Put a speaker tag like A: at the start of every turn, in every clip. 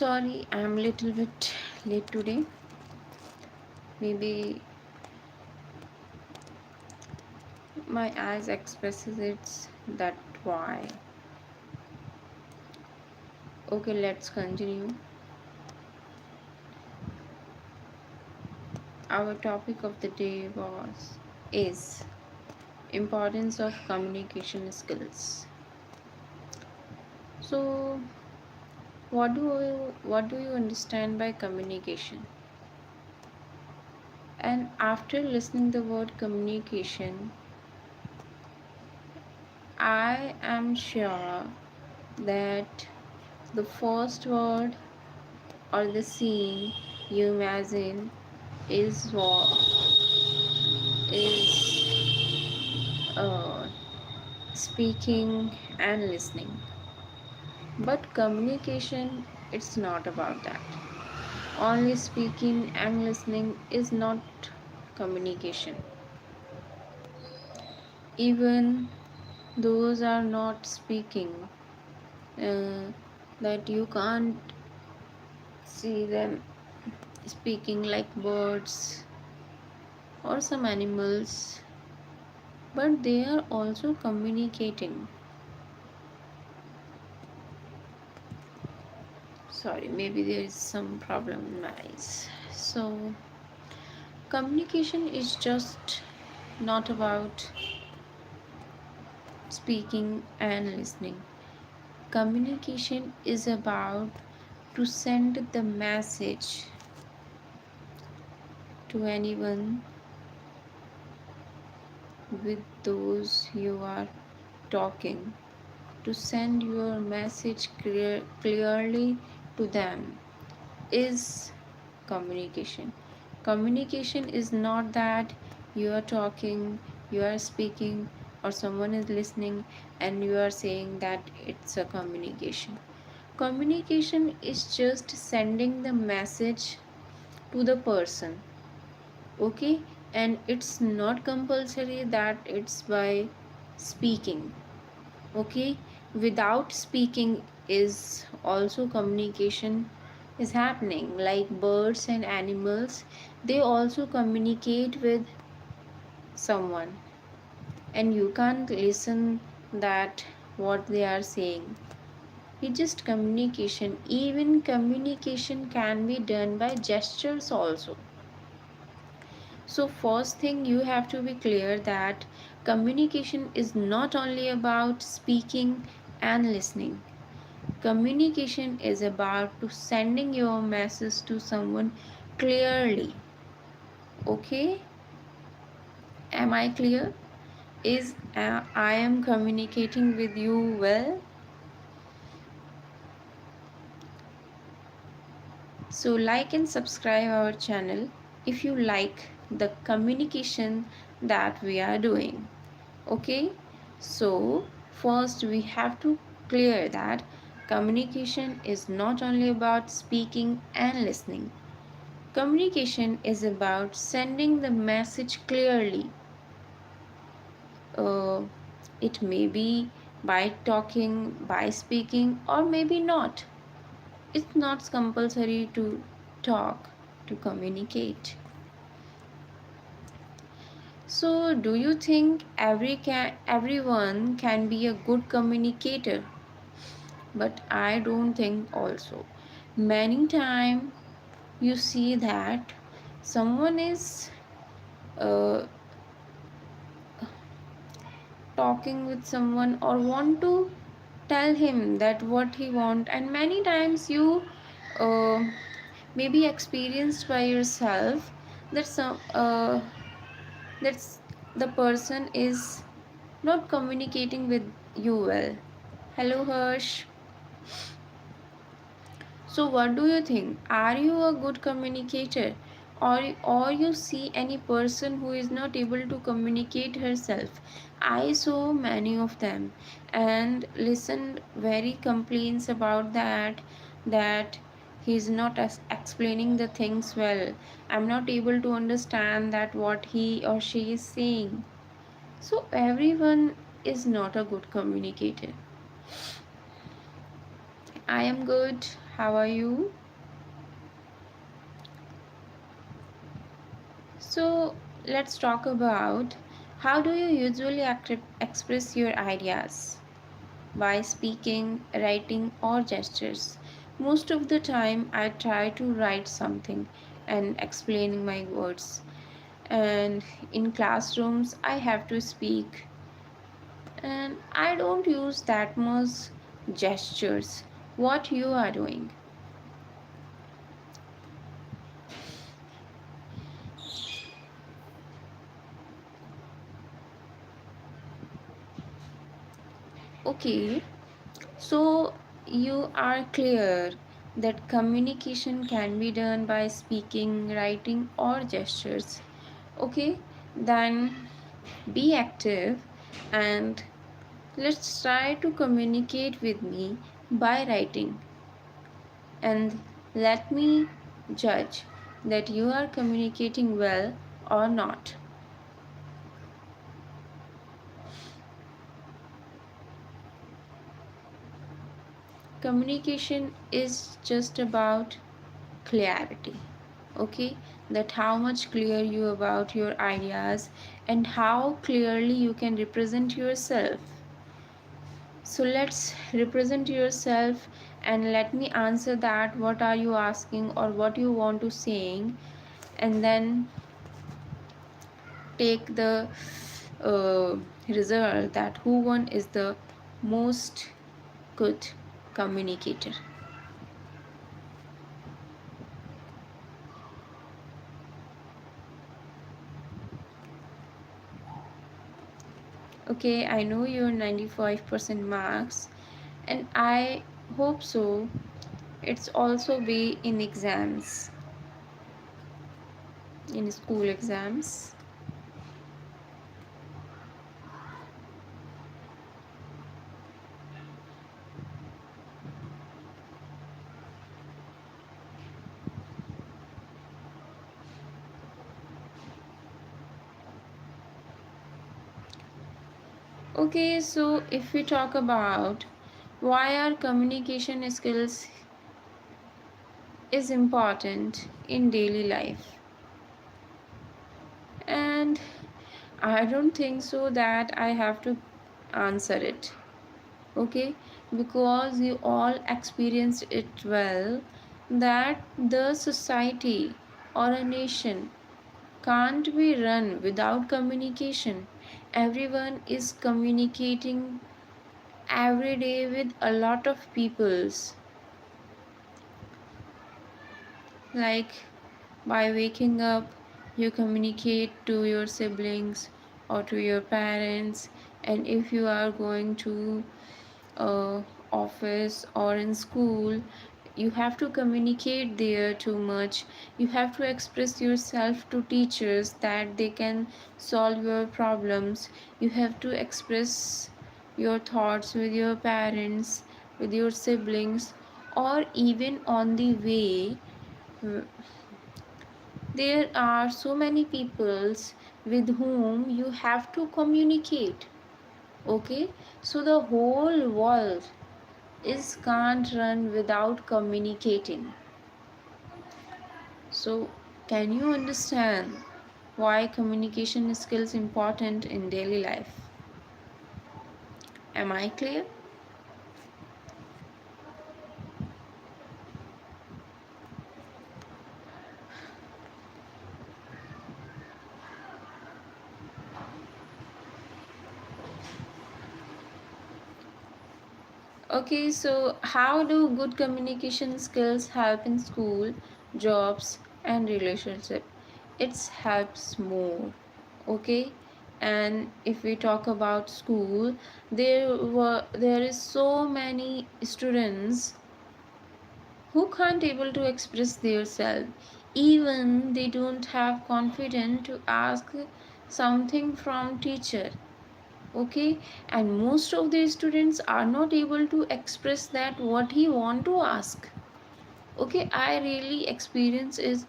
A: Sorry, I'm a little bit late today. Maybe my eyes expresses it's that why. Okay, let's continue. Our topic of the day is importance of communication skills. So, what do you understand by communication? And after listening the word communication, I am sure that the first word or the scene you imagine is is speaking and listening. But communication, it's not about that. Only speaking and listening is not communication. Even those are not speaking, uh, that you can't see them speaking like birds or some animals, but they are also communicating. Sorry, maybe there is some problem in my eyes. So communication is just not about speaking and listening. Communication is about to send the message to anyone with those you are talking, to send your message clearly to them is communication. Communication is not that you are talking, you are speaking, or someone is listening and you are saying that it's a communication. Communication is just sending the message to the person, okay? And it's not compulsory that it's by speaking, okay? Without speaking is also communication is happening, like birds and animals, they also communicate with someone, and you can't listen that what they are saying. It's just communication. Even communication can be done by gestures also. So first thing you have to be clear that communication is not only about speaking and listening. Communication is about to sending your message to someone clearly. Okay? Am I clear? Is I am communicating with you well? So like and subscribe our channel if you like the communication that we are doing. Okay? So first we have to clear that communication is not only about speaking and listening. Communication is about sending the message clearly. Uh, it may be by talking, by speaking, or maybe not. It's not compulsory to talk to communicate. So, do you think everyone can be a good communicator? But I don't think also. Many times you see that someone is uh, talking with someone or want to tell him that what he want, and many times you uh, maybe experienced by yourself that that's the person is not communicating with you well. Hello Harsh. So what do you think? Are you a good communicator, or you see any person who is not able to communicate herself? I saw many of them and listened very complaints about that he is not explaining the things well. I'm not able to understand that what he or she is saying. So everyone is not a good communicator. I am good. How are you? So, let's talk about how do you usually express your ideas? By speaking, writing, or gestures. Most of the time, I try to write something and explaining my words. And in classrooms, I have to speak, and I don't use that much gestures. What you are doing? Okay, so you are clear that communication can be done by speaking, writing, or gestures. Okay, then be active and let's try to communicate with me by writing, and let me judge that you are communicating well or not. Communication is just about clarity. Okay, that how much clear you about your ideas and how clearly you can represent yourself. So let's represent yourself and let me answer that what are you asking or what you want to saying, and then take the uh, result that who one is the most good communicator. Okay, I know your 95% marks, and I hope so it's also be in exams, in school exams. Okay, so if we talk about why our communication skills is important in daily life, and I don't think so that I have to answer it. Okay, because you all experienced it well, that the society or a nation can't be run without communication. Everyone is communicating every day with a lot of peoples, like by waking up you communicate to your siblings or to your parents, and if you are going to office or in school, you have to communicate there too much. You have to express yourself to teachers that they can solve your problems. You have to express your thoughts with your parents, with your siblings, or even on the way. There are so many peoples with whom you have to communicate. Okay, so the whole world is can't run without communicating. So can you understand why communication skills important in daily life? Am I clear? Okay, so how do good communication skills help in school, jobs, and relationship? It helps more. Okay, and if we talk about school, there is so many students who can't able to express themselves, even they don't have confidence to ask something from teacher. Okay, and most of the students are not able to express that what he want to ask. Okay, I really experience is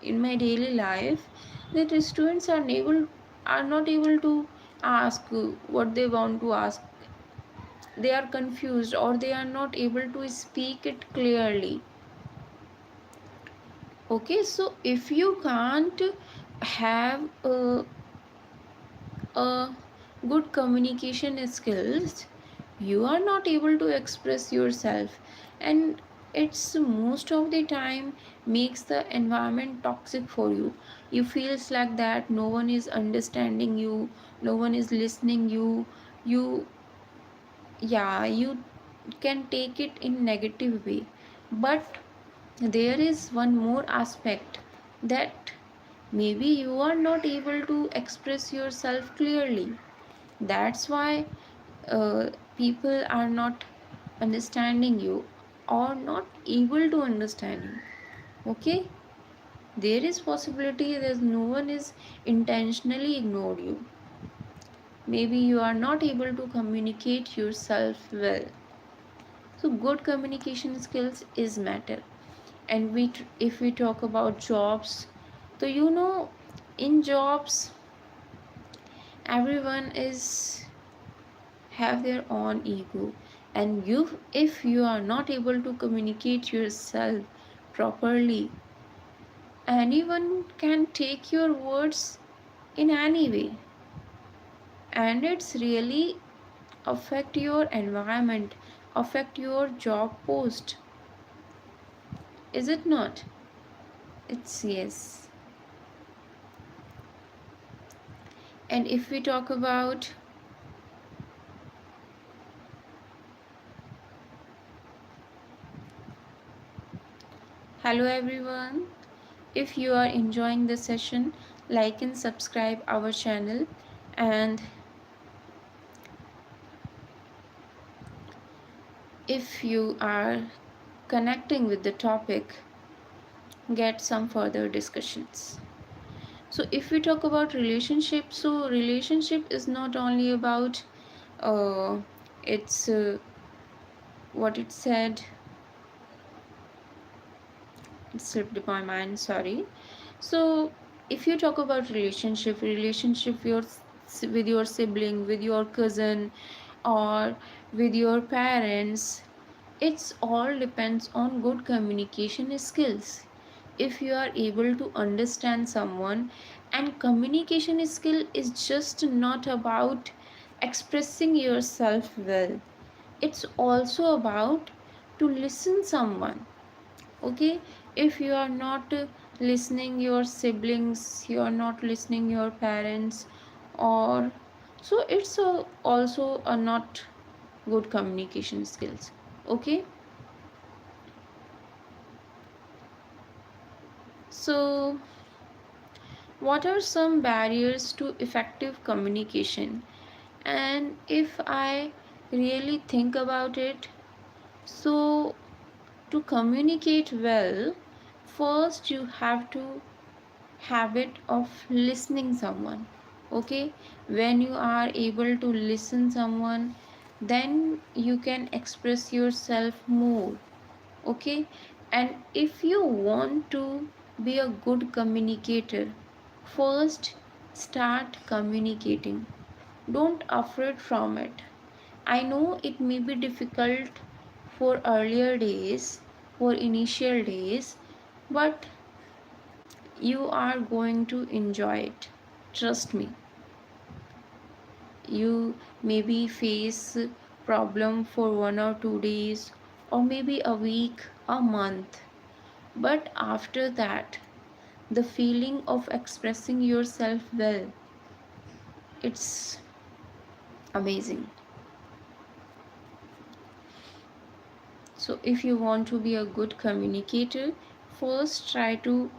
A: in my daily life that the students are not able to ask what they want to ask. They are confused or they are not able to speak it clearly. Okay, so if you can't have a good communication skills, you are not able to express yourself, and it's most of the time makes the environment toxic for you. You feels like that no one is understanding you, no one is listening you, yeah, you can take it in negative way. But there is one more aspect, that maybe you are not able to express yourself clearly. That's why people are not understanding you or not able to understand you. Okay, there is possibility that no one is intentionally ignored you. Maybe you are not able to communicate yourself well. So good communication skills is matter. And if we talk about jobs, so in jobs everyone is have their own ego, and if you are not able to communicate yourself properly, anyone can take your words in any way, and it's really affect your environment, affect your job post. Is it not? It's yes. And if we talk about, hello everyone, if you are enjoying the session, like and subscribe our channel, and if you are connecting with the topic, get some further discussions. So if we talk about relationship, so relationship is not only about uh, it's what it said, it slipped my mind, sorry. So if you talk about relationship with your sibling, with your cousin, or with your parents, it's all depends on good communication skills. If you are able to understand someone, and communication skill is just not about expressing yourself well, it's also about to listen someone. Okay, if you are not listening your siblings, you are not listening your parents, or so it's also a not good communication skills. Okay, so what are some barriers to effective communication? And if I really think about it, so to communicate well, first you have to habit of listening someone. Okay, when you are able to listen someone, then you can express yourself more. Okay, and if you want to be a good communicator, first start communicating. Don't afraid from it. I know it may be difficult for earlier days, for initial days, but you are going to enjoy it. Trust me. You maybe face problem for 1 or 2 days, or maybe a week, a month, but after that, the feeling of expressing yourself well, it's amazing. So if you want to be a good communicator, first try to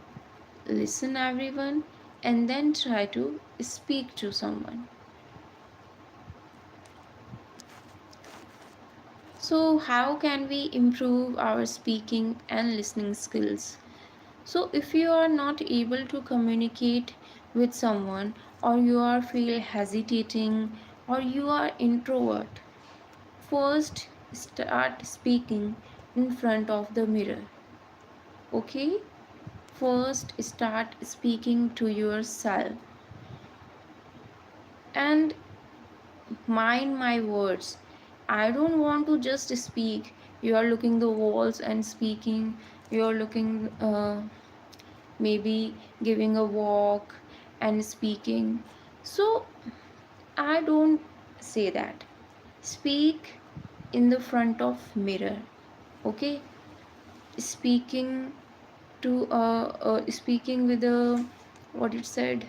A: listen everyone, and then try to speak to someone. So how can we improve our speaking and listening skills? So if you are not able to communicate with someone, or you are feel hesitating, or you are introvert, first start speaking in front of the mirror. Okay, first start speaking to yourself, and mind my words. I don't want to just speak. You are looking the walls and speaking. You are looking maybe giving a walk and speaking. So I don't say that. Speak in the front of mirror, okay? Speaking speaking with a, what it said,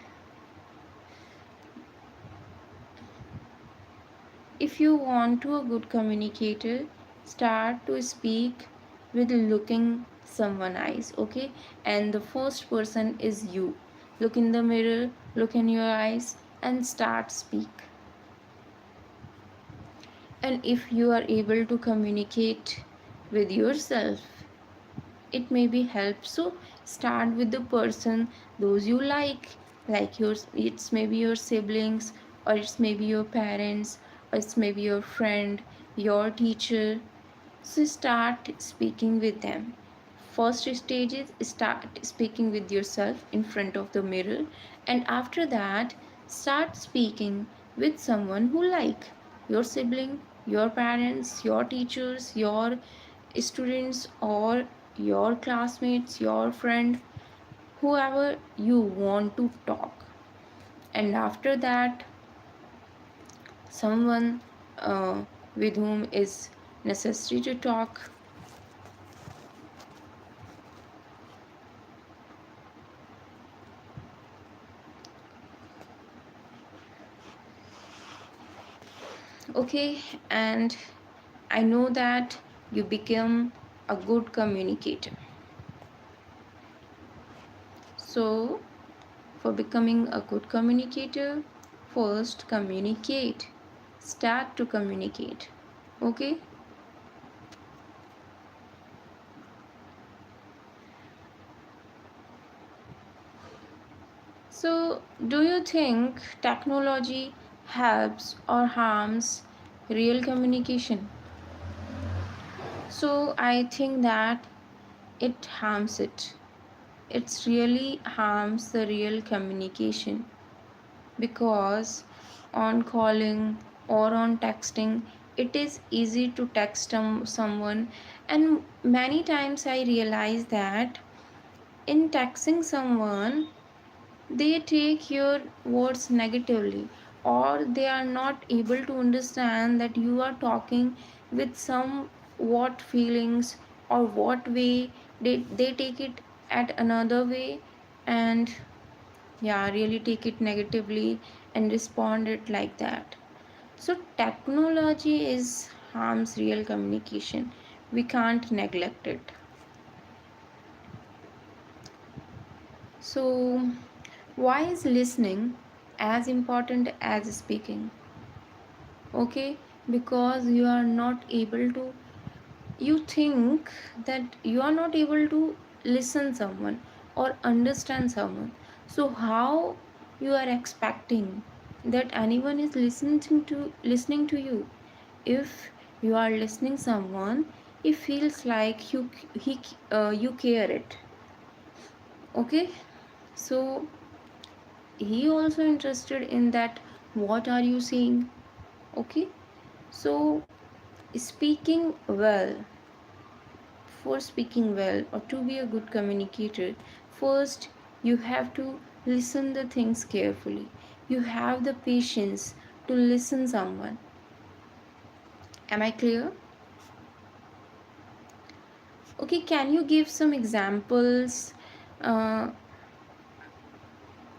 A: if you want to a good communicator, start to speak with looking someone eyes, okay? And the first person is you. Look in the mirror, look in your eyes, and start speak. And if you are able to communicate with yourself, it may be help. So start with the person those you like yours. It's maybe your siblings, or it's maybe your parents, or it's maybe your friend, your teacher. So start speaking with them. First stage is start speaking with yourself in front of the mirror, and after that start speaking with someone who like your sibling, your parents, your teachers, your students, or your classmates, your friend, whoever you want to talk. And after that, someone with whom is necessary to talk. Okay, and I know that you become a good communicator. So, for becoming a good communicator, first communicate. Start to communicate. Okay? So, do you think technology helps or harms real communication? So, I think that it harms it. It really harms the real communication, because on calling or on texting, it is easy to text someone, and many times I realize that in texting someone, they take your words negatively, or they are not able to understand that you are talking with some what feelings or what way. They take it at another way, and yeah, really take it negatively and respond it like that. So technology is harms real communication, we can't neglect it. So why is listening as important as speaking? Okay, because you are not able to, you think that you are not able to listen someone or understand someone. So how you are expecting that anyone is listening to you? If you are listening someone, it feels like you care it. Okay, so he also interested in that, what are you saying? Okay, so speaking well, for speaking well or to be a good communicator, first you have to listen the things carefully. You have the patience to listen someone. Am I clear? Okay, can you give some examples uh,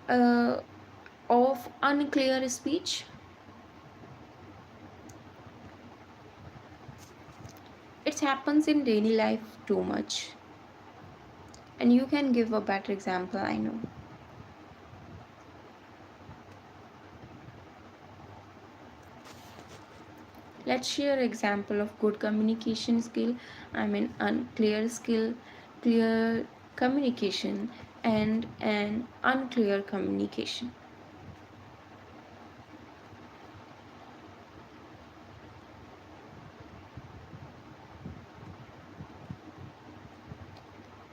A: uh, of unclear speech? It happens in daily life too much, and you can give a better example, I know. Let's share example of good communication skill. I mean unclear skill, clear communication, and an unclear communication.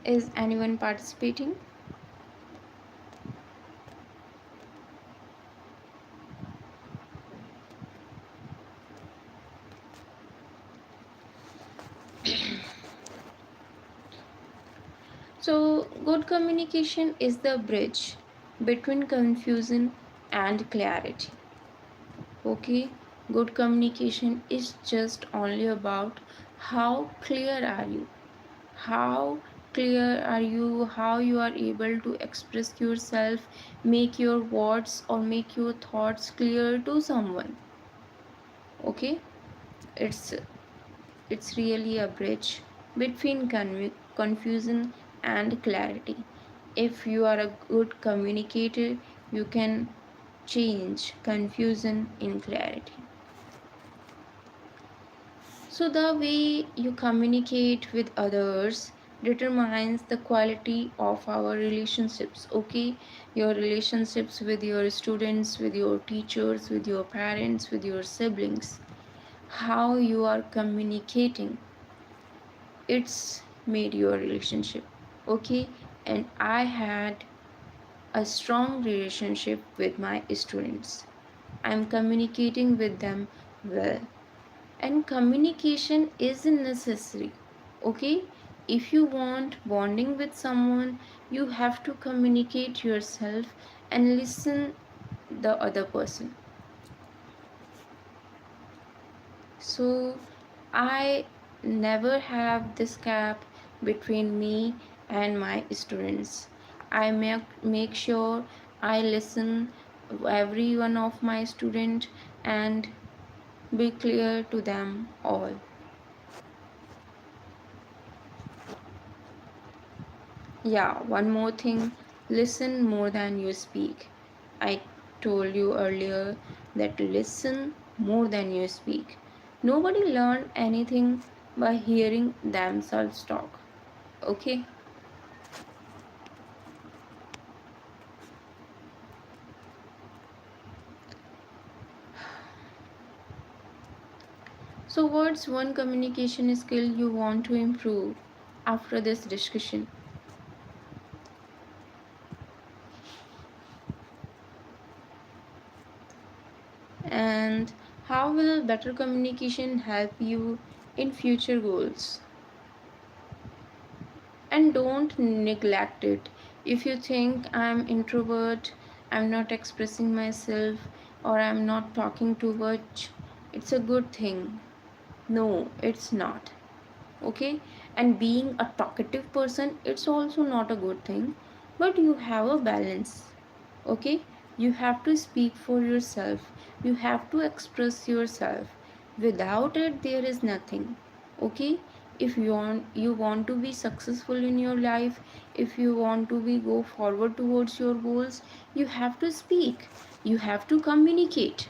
A: Is anyone participating? So good communication is the bridge between confusion and clarity. Okay, good communication is just only about how clear are you, how clear are you, how you are able to express yourself, make your words or make your thoughts clear to someone. Okay, it's it's really a bridge between confusion and clarity. If you are a good communicator, you can change confusion in clarity. So, the way you communicate with others determines the quality of our relationships. Okay, your relationships with your students, with your teachers, with your parents, with your siblings, how you are communicating, it's made your relationship. Okay, and I had a strong relationship with my students. I'm communicating with them well, and communication is necessary. Okay, if you want bonding with someone, you have to communicate yourself and listen the other person. So I never have this gap between me and my students. I make sure I listen every one of my student and be clear to them all. Yeah, one more thing, listen more than you speak. I told you earlier that listen more than you speak. Nobody learned anything by hearing themselves talk. Okay? So, what's one communication skill you want to improve after this discussion? And how will better communication help you in future goals? And don't neglect it. If you think I'm introvert, I'm not expressing myself, or I'm not talking too much, it's a good thing. No, it's not. Okay, and being a talkative person, it's also not a good thing, but you have a balance. Okay, you have to speak for yourself, you have to express yourself. Without it there is nothing. Okay, if you want to be successful in your life, if you want to be go forward towards your goals, you have to speak, you have to communicate.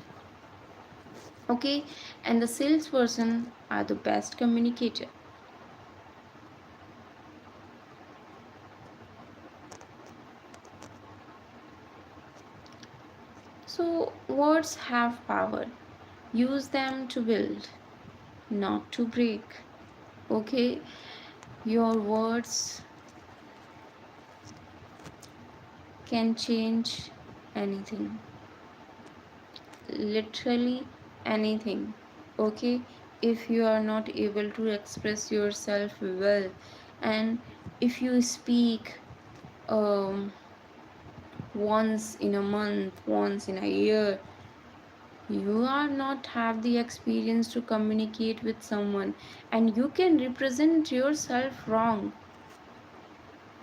A: Okay, and the salesperson are the best communicator. So words have power, use them to build, not to break. Okay, your words can change anything, literally anything. Okay, if you are not able to express yourself well, and if you speak um, once in a month, once in a year, you are not have the experience to communicate with someone, and you can represent yourself wrong.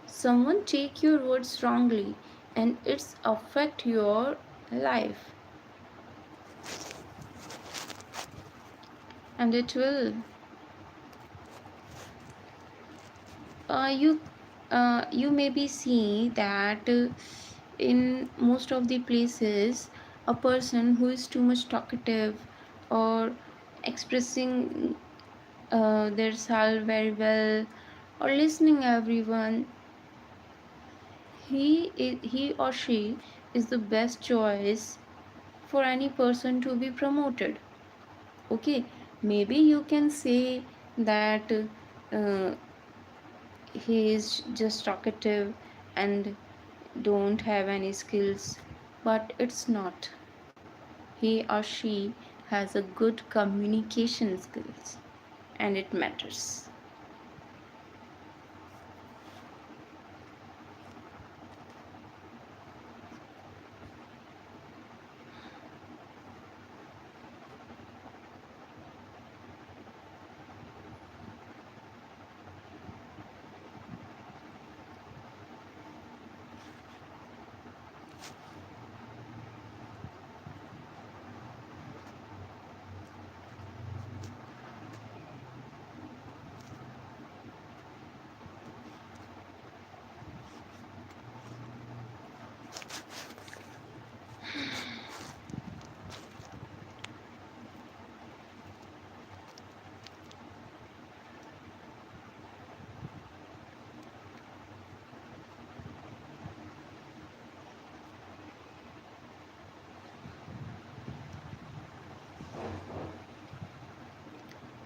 A: Someone take your words wrongly, and it's affect your life, and it will. You maybe see that in most of the places, a person who is too much talkative or expressing their self very well or listening everyone, he or she is the best choice for any person to be promoted. Okay, maybe you can say that uh, he is just talkative and don't have any skills, but it's not. He or she has a good communication skills, and it matters.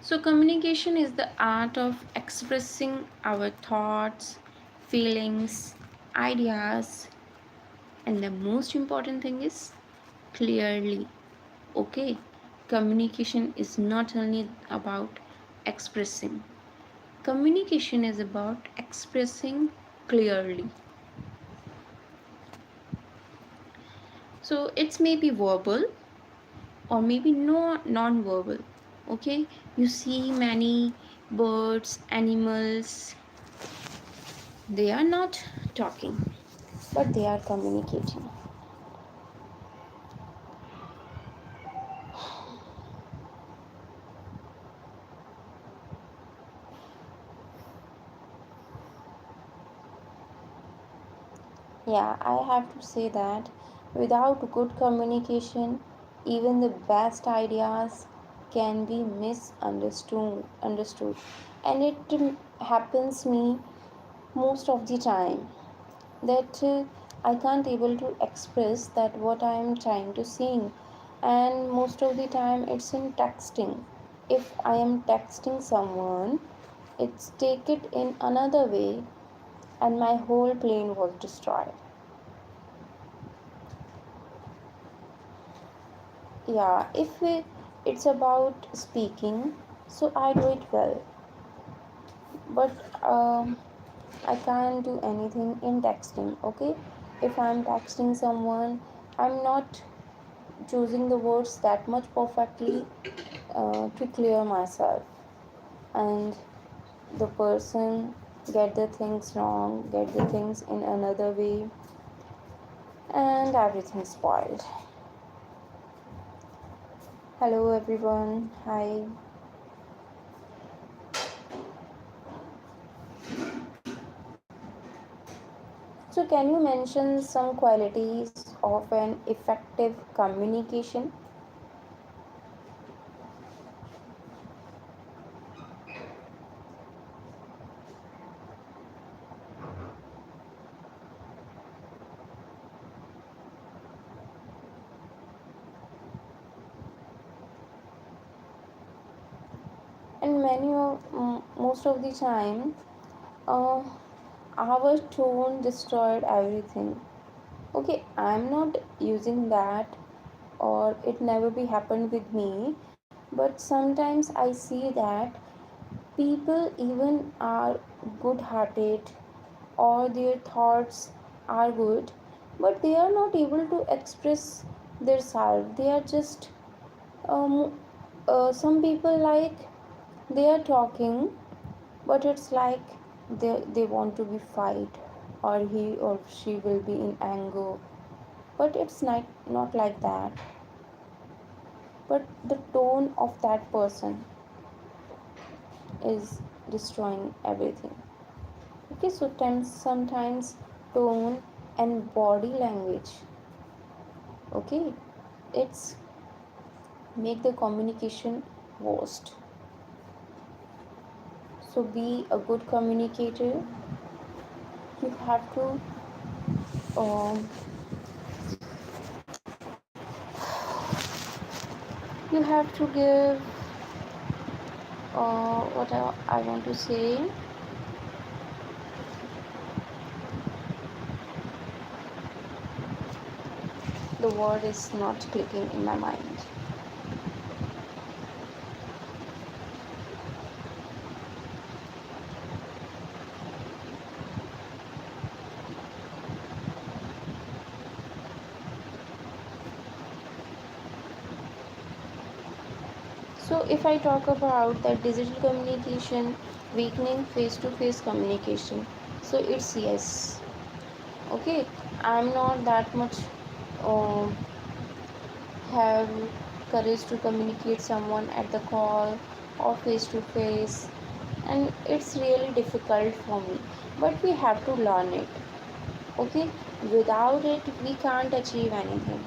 A: So communication is the art of expressing our thoughts, feelings, ideas, and the most important thing is clearly. Okay, communication is not only about expressing, communication is about expressing clearly. So it's maybe verbal or maybe no non-verbal. Okay, you see many birds, animals, they are not talking, but they are communicating. Yeah, I have to say that without good communication, even the best ideas can be misunderstood understood, and it happens me most of the time that I can't able to express that what I am trying to sing, and most of the time it's in texting. If I am texting someone, it's take it in another way, and my whole plane was destroyed. Yeah, if it's about speaking, so I do it well, but I can't do anything in texting. Okay, if I'm texting someone, I'm not choosing the words that much perfectly to clear myself, and the person get the things wrong, get the things in another way, and everything spoiled. Hello everyone, hi. So, can you mention some qualities of an effective communication? And most of the time, uh, our tone destroyed everything. Okay, I'm not using that, or it never be happened with me, but sometimes I see that people even are good hearted, or their thoughts are good, but they are not able to express their self. They are just some people like they are talking, but it's like they want to be fight, or he or she will be in anger, but it's not like that, but the tone of that person is destroying everything. Okay, so sometimes tone and body language, okay, it's make the communication worst. So be a good communicator. You have to um, you have to give what I want to say. The word is not clicking in my mind. So if I talk about that digital communication weakening face to face communication, so it's yes. Okay, I'm not that much um, have courage to communicate someone at the call or face to face, and it's really difficult for me, but we have to learn it. Okay, without it we can't achieve anything.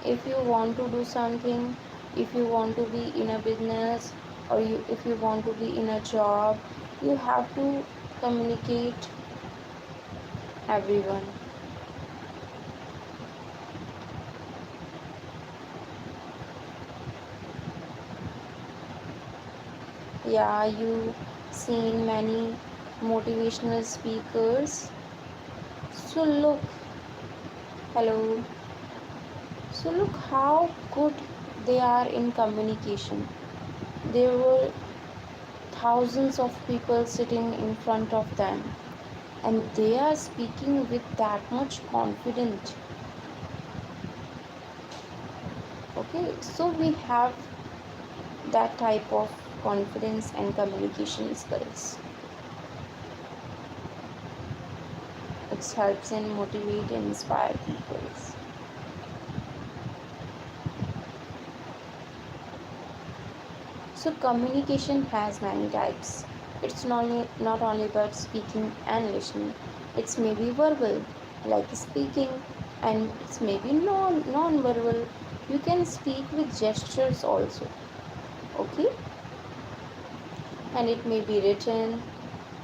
A: If you want to do something, if you want to be in a business, or if you want to be in a job, you have to communicate everyone. Yeah, you seen many motivational speakers. So look, hello. So look how good they are in communication. There were thousands of people sitting in front of them, and they are speaking with that much confidence. Okay, so we have that type of confidence and communication skills. It helps in motivate and inspire people. So communication has many types. It's not only about speaking and listening. It's maybe verbal, like speaking, and it's maybe non-verbal. You can speak with gestures also. Okay, and it may be written,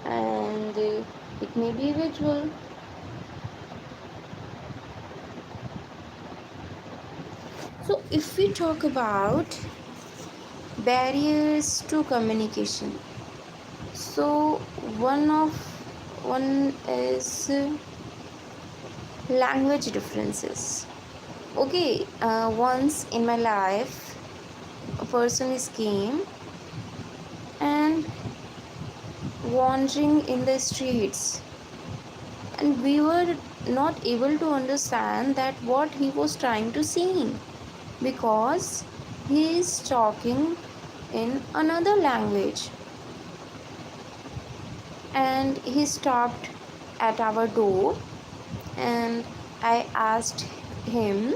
A: and it may be visual. So if we talk about barriers to communication, so one is language differences. Okay, once in my life, a person is came and wandering in the streets, and we were not able to understand that what he was trying to sing, because he is talking in another language. And he stopped at our door, and I asked him,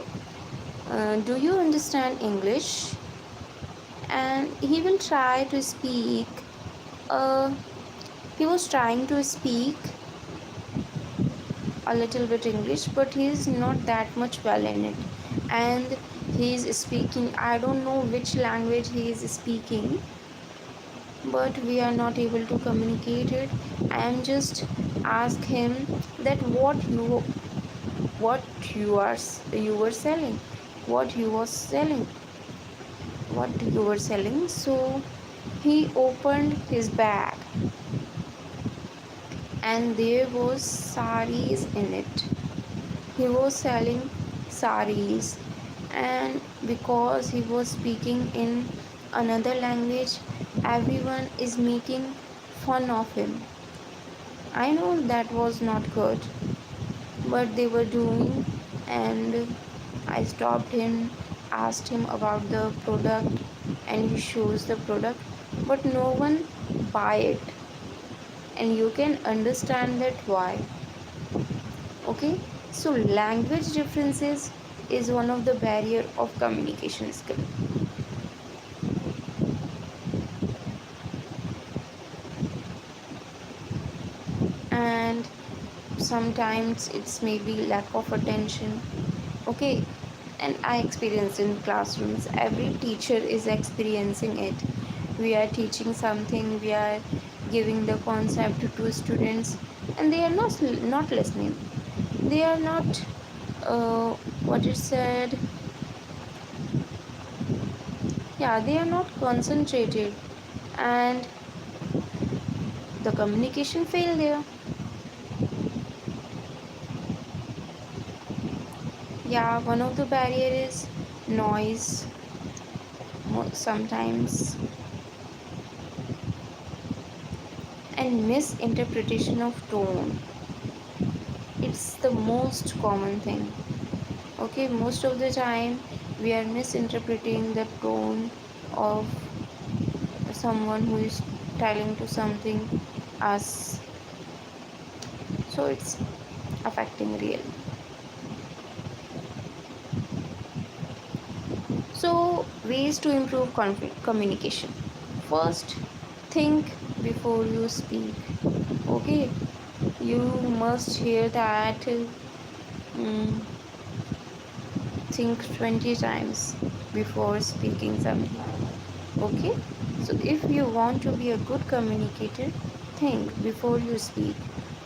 A: do you understand English? And he will try to speak, uh, he was trying to speak a little bit English, but he is not that much well in it. And he is speaking, I don't know which language he is speaking, but we are not able to communicate it. I am just ask him that you were selling, what you was selling, what you were selling. So he opened his bag, and there was saris in it. He was selling saris, and because he was speaking in another language, everyone is making fun of him. I know that was not good, but they were doing. And I stopped him, asked him about the product, and he shows the product, but no one buy it. And you can understand that why. Okay, so language differences is one of the barrier of communication skill. And sometimes it's maybe lack of attention. Okay, and I experienced in classrooms, every teacher is experiencing it. We are teaching something, we are giving the concept to students, and they are not listening. They are not what it said, yeah, they are not concentrated, and the communication fail there. Yeah, one of the barrier is noise. Sometimes, and misinterpretation of tone, it's the most common thing. Okay, most of the time we are misinterpreting the tone of someone who is telling to something us, so it's affecting real. So ways to improve communication: first, think before you speak. Okay, you must hear that, think 20 times before speaking something. Okay, so if you want to be a good communicator, think before you speak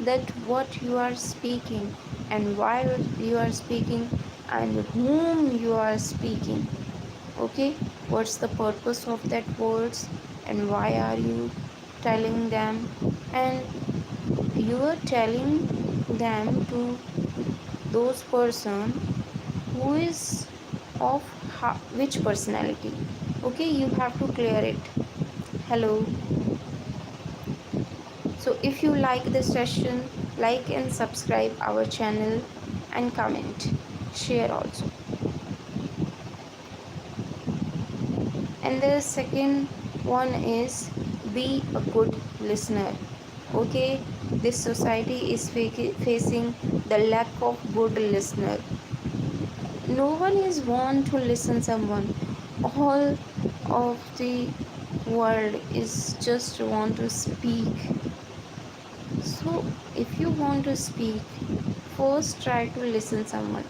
A: that what you are speaking, and why you are speaking, and whom you are speaking. Okay, what's the purpose of that words, and why are you telling them, and you are telling them to those person who is of which personality. Okay, you have to clear it. Hello. So if you like this session, like and subscribe our channel and comment, share also. And the second one is be a good listener. Okay, this society is facing the lack of good listener. No one is want to listen someone. All of the world is just want to speak. So if you want to speak, first try to listen someone.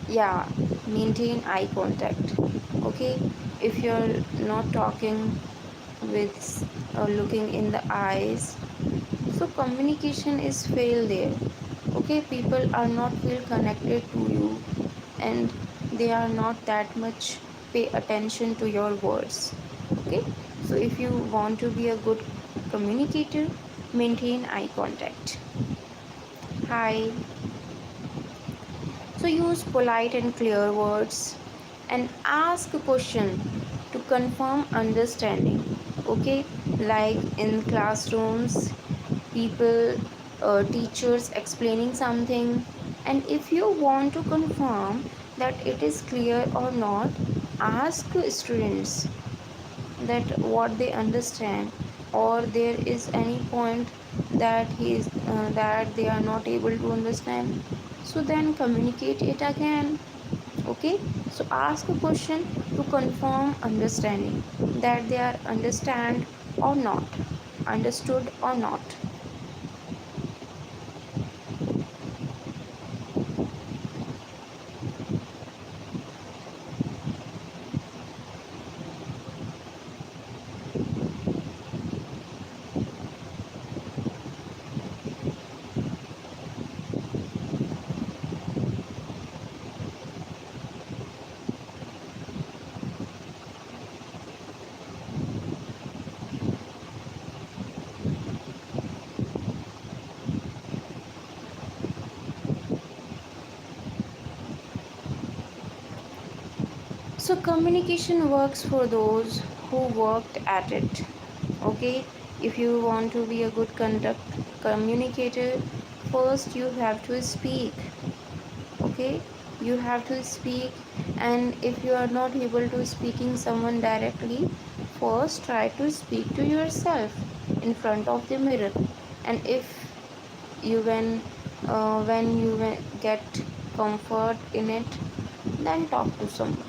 A: Yeah, maintain eye contact. Okay, if you're not talking with looking in the eyes, so communication is fail there. Okay, people are not feel connected to you, and they are not that much pay attention to your words. Okay, so if you want to be a good communicator, maintain eye contact. Hi. So use polite and clear words and ask a question to confirm understanding. Okay, like in classrooms, people, teachers explaining something, and if you want to confirm that it is clear or not, ask students that what they understand, or there is any point that that they are not able to understand, so then communicate it again. Okay, so ask a question to confirm understanding, that they are understand or not, understood or not. So communication works for those who worked at it. Okay, if you want to be a good conduct communicator, first you have to speak. Okay, you have to speak, and if you are not able to speaking someone directly, first try to speak to yourself in front of the mirror. And if you when you get comfort in it, then talk to someone.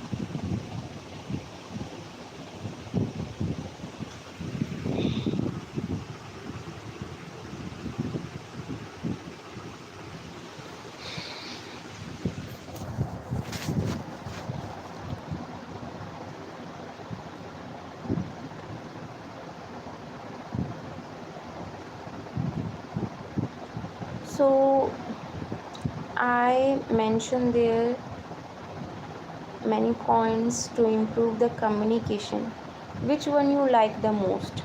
A: So I mentioned there many points to improve the communication. Which one you like the most?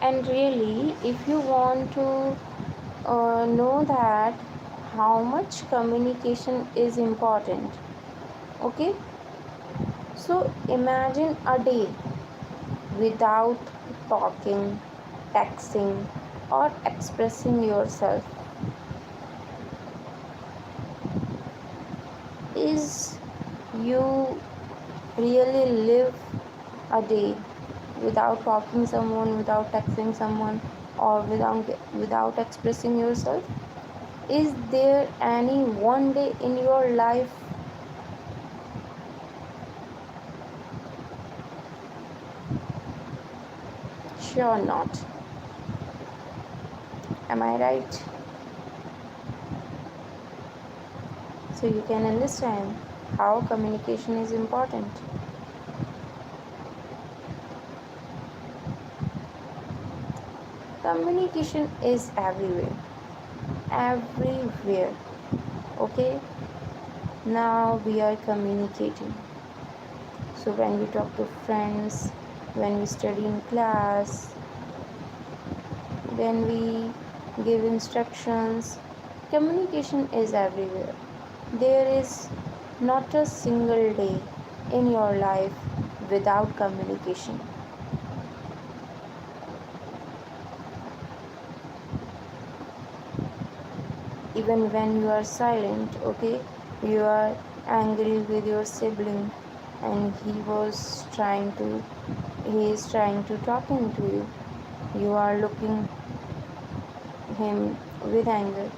A: And really, if you want to know that how much communication is important, okay, so imagine a day without talking, texting, or expressing yourself. Is you really live a day without talking someone, without texting someone, or without expressing yourself? Is there any one day in your life?
B: sure not. Am I right? So you can understand how communication is important. Communication is everywhere. Everywhere. Okay? Now we are communicating. So when we talk to friends, when we study in class, when we give instructions, communication is everywhere. There is not a single day in your life without communication. Even when you are silent, okay, you are angry with your sibling and he is trying to talking to you. You are looking him with anger.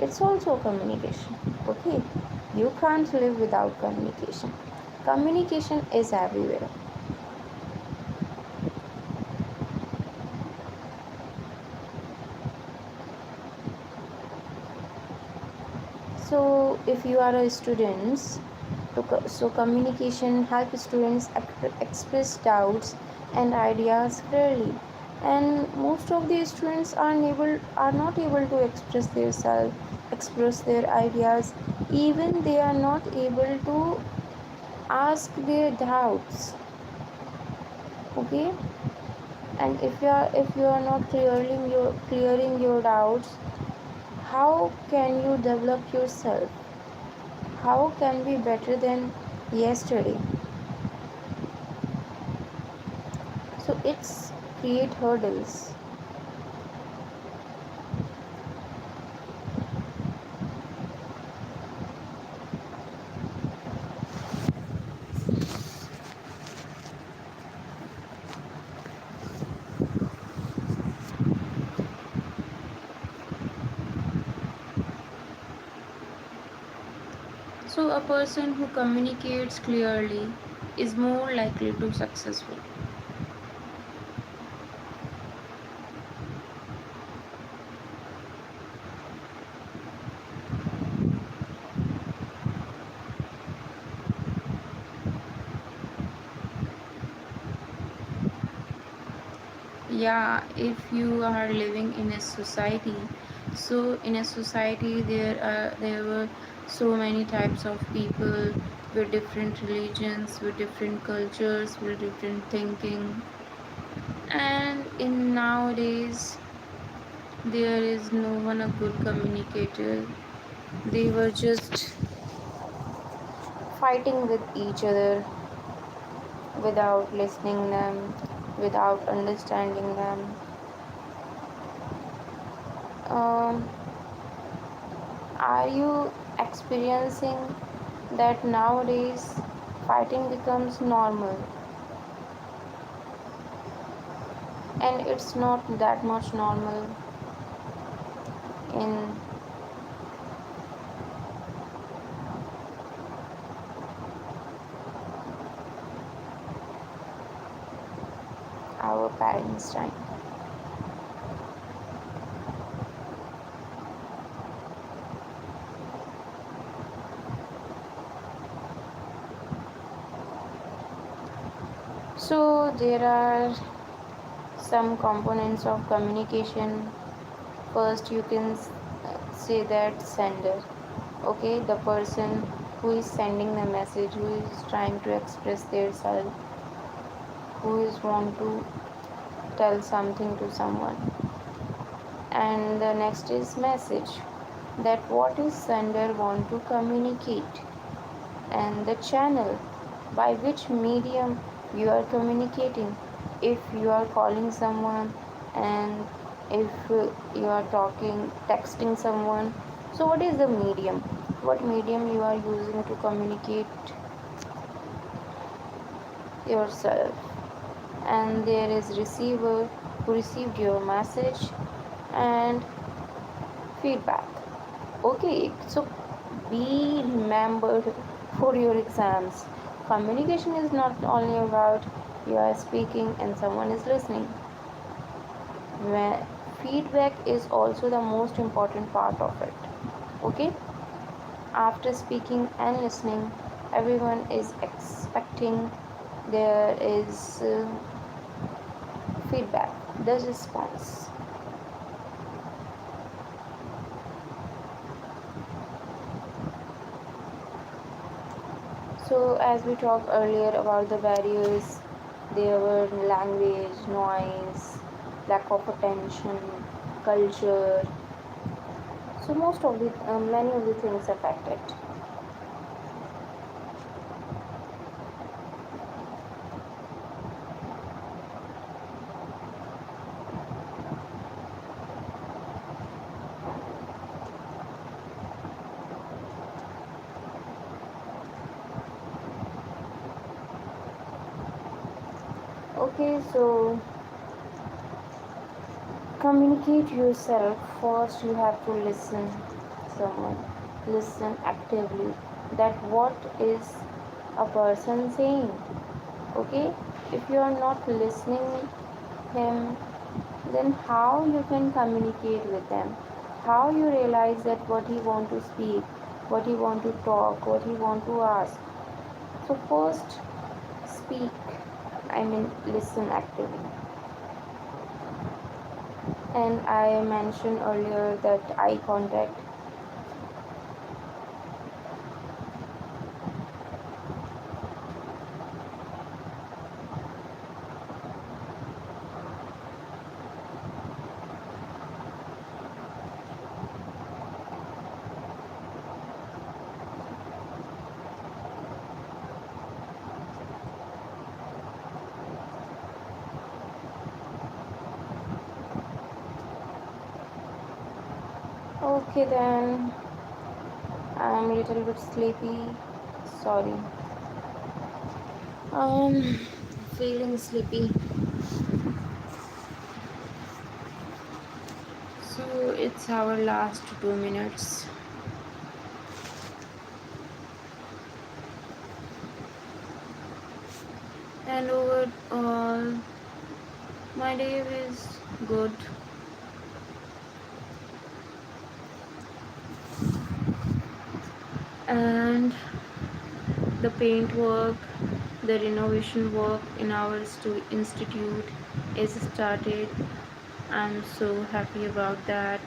B: It's also communication, okay. You can't live without communication. Communication is everywhere. So if you are a student, so communication helps students express doubts and ideas clearly, and most of the students are not able to express their self, express their ideas. Even they are not able to ask their doubts, okay. And if you are not clearing your doubts, how can you develop yourself? How can be better than yesterday? So it's create hurdles.
A: So, a person who communicates clearly is more likely to successful. Yeah, if you are living in a society, so in a society there were so many types of people with different religions, with different cultures, with different thinking, and in nowadays there is no one a good communicator. They were just
B: Fighting with each other without listening them, without understanding them. Um, are you experiencing that nowadays fighting becomes normal, and it's not that much normal in our parents' time? So there are some components of communication. First, you can say that sender, okay, the person who is sending the message, who is trying to express their self, who is want to tell something to someone. And the next is message, that what is sender want to communicate, and the channel by which medium you are communicating. If you are calling someone, and if you are talking texting someone, so what is the medium, what medium you are using to communicate yourself. And there is receiver who received your message, and feedback, okay. So be remembered for your exams. Communication is not only about you are speaking and someone is listening. Where feedback is also the most important part of it. Okay, after speaking and listening, everyone is expecting there is feedback, the response. So, as we talked earlier about the barriers, there were language, noise, lack of attention, culture. So, most of the many of the things affect it. Okay, so communicate yourself. First, you have to listen someone. Listen actively. That what is a person saying. Okay, if you are not listening him, then how you can communicate with them, how you realize that what he want to speak, what he want to talk, what he want to ask. So first speak, I mean listen actively. And I mentioned earlier that eye contact. Okay, then I'm a little bit sleepy, sorry. um Feeling sleepy. So it's our last 2 minutes. And overall, my day is good. And the paint work, the renovation work in our institute is started. I'm so happy about that.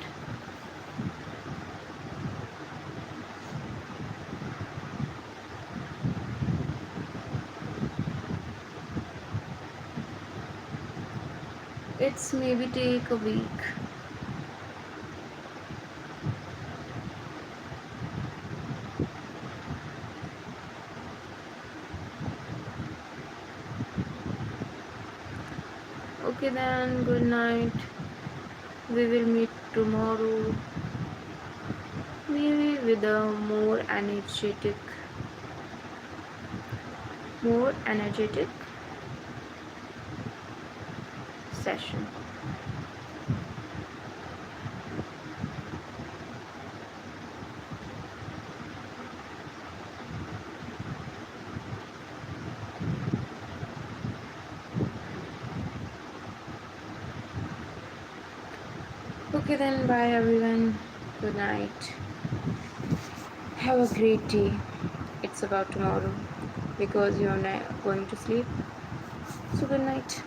B: It's maybe take a week. Okay, then good night. We will meet tomorrow, maybe with a more energetic session. Okay, then bye everyone. Good night. Have a great day. It's about tomorrow because you're not going to sleep. So good night.